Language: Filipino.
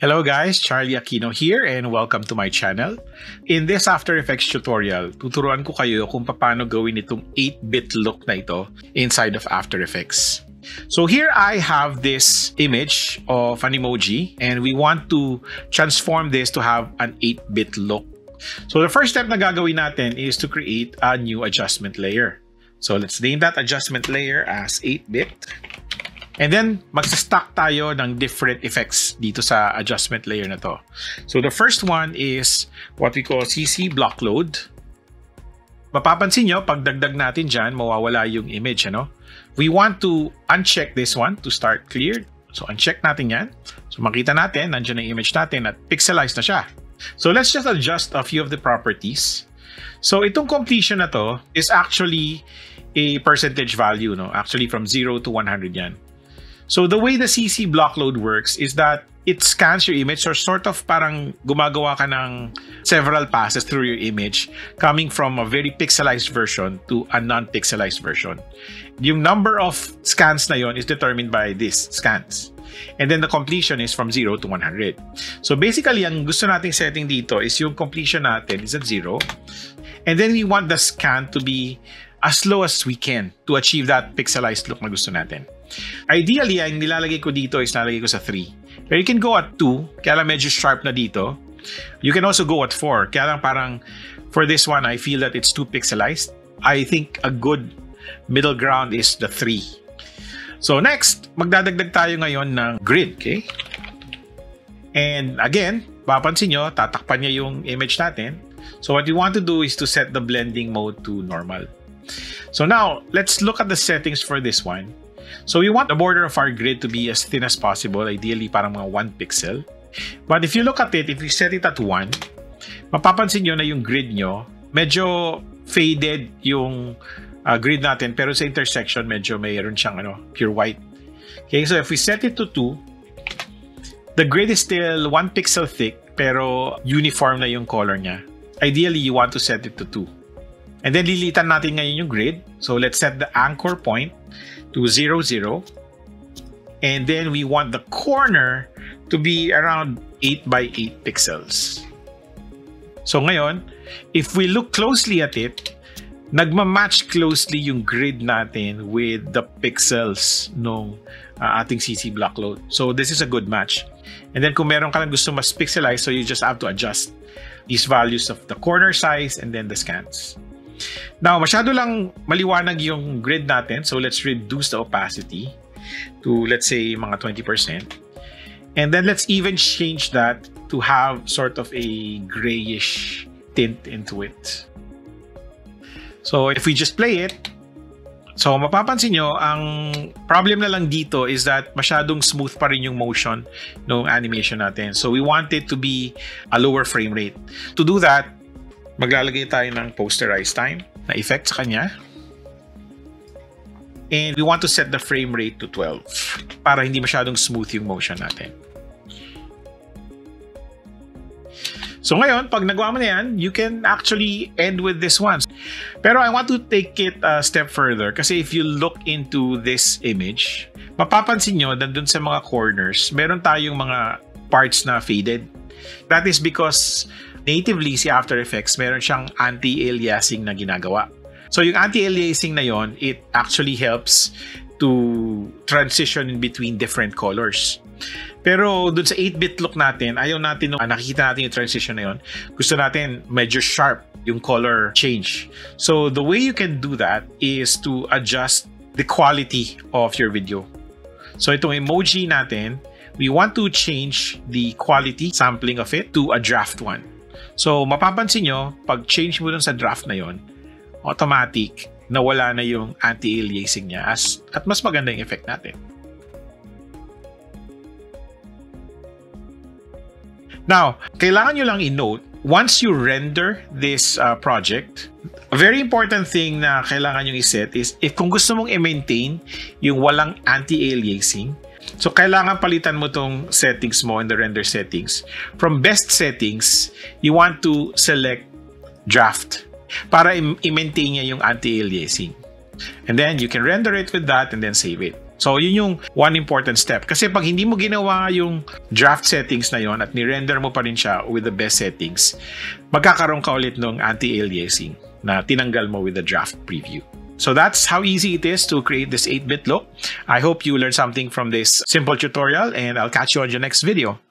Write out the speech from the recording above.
Hello guys, Charlie Aquino here and welcome to my channel. In this After Effects tutorial, tuturuan ko kayo kung paano gawin itong 8-bit look na ito inside of After Effects. So here I have this image of an emoji and we want to transform this to have an 8-bit look. So the first step na gagawin natin is to create a new adjustment layer. So let's name that adjustment layer as 8-bit. And then, magsa-stack tayo ng different effects dito sa adjustment layer na to. So, the first one is what we call CC block load. Mapapansin nyo, pag dagdag natin dyan, mawawala yung image, ano? We want to uncheck this one to start cleared. So, uncheck natin yan. So, makita natin, nandiyan ang image natin at pixelized na siya. So, let's just adjust a few of the properties. So, itong completion na to is actually a percentage value, no? Actually, from 0 to 100 yan. So the way the CC block load works is that it scans your image or sort of parang gumagawa ka ng several passes through your image coming from a very pixelized version to a non-pixelized version. Yung number of scans na yon is determined by these scans. And then the completion is from 0 to 100. So basically, ang gusto nating setting dito is yung completion natin is at 0. And then we want the scan to be as low as we can to achieve that pixelized look na gusto natin. Ideally, ang nilalagay ko dito is nilalagay ko sa 3. Pero you can go at 2, kaya lang medyo sharp na dito. You can also go at 4, kaya lang parang for this one, I feel that it's too pixelized. I think a good middle ground is the 3. So next, magdadagdag tayo ngayon ng grid, okay? And again, papansin nyo, tatakpan niya yung image natin. So what you want to do is to set the blending mode to normal. So now, let's look at the settings for this one. So we want the border of our grid to be as thin as possible, ideally parang mga 1 pixel. But if you look at it, if you set it at 1, mapapansin nyo na yung grid nyo, medyo faded yung grid natin, pero sa intersection, medyo mayroon siyang pure white. Okay, so if we set it to 2, the grid is still 1 pixel thick, pero uniform na yung color niya. Ideally, you want to set it to 2. And then lilitan natin ngayon yung grid. So let's set the anchor point to 0, 0. And then we want the corner to be around 8 by 8 pixels. So ngayon, if we look closely at it, nagmamatch closely yung grid natin with the pixels nung ating CC block load. So this is a good match. And then kung meron ka lang gusto mas pixelize, so you just have to adjust these values of the corner size and then the scans. Now, masyado lang maliwanag yung grid natin. So, let's reduce the opacity to, let's say, mga 20%. And then, let's even change that to have sort of a grayish tint into it. So, if we just play it, so mapapansin nyo, ang problem na lang dito is that masyadong smooth pa rin yung motion ng animation natin. So, we want it to be a lower frame rate. To do that, maglalagay tayo ng posterize time na effect sa kanya. And we want to set the frame rate to 12 para hindi masyadong smooth yung motion natin. So ngayon, pag nagawa mo na yan, you can actually end with this one. Pero I want to take it a step further kasi if you look into this image, mapapansin nyo na dun sa mga corners, meron tayong mga parts na faded. That is because natively, si After Effects, meron siyang anti-aliasing na ginagawa. So, yung anti-aliasing na yon, it actually helps to transition in between different colors. Pero dun sa 8-bit look natin, ayaw natin nung nakikita natin yung transition na yon. Gusto natin medyo sharp yung color change. So, the way you can do that is to adjust the quality of your video. So, itong emoji natin, we want to change the quality sampling of it to a draft one. So, mapapansin nyo, pag change mo dun sa draft na yon, automatic, nawala na yung anti-aliasing niya at mas maganda yung effect natin. Now, kailangan nyo lang i-note, once you render this project, a very important thing na kailangan nyo i-set is if kung gusto mong i-maintain yung walang anti-aliasing, so, kailangan palitan mo tong settings mo in the render settings. From best settings, you want to select draft para i-maintain niya yung anti-aliasing. And then, you can render it with that and then save it. So, yun yung one important step. Kasi pag hindi mo ginawa yung draft settings na yon at ni-render mo pa rin siya with the best settings, magkakaroon ka ulit ng anti-aliasing na tinanggal mo with the draft preview. So that's how easy it is to create this 8-bit look. I hope you learned something from this simple tutorial, and I'll catch you on the next video.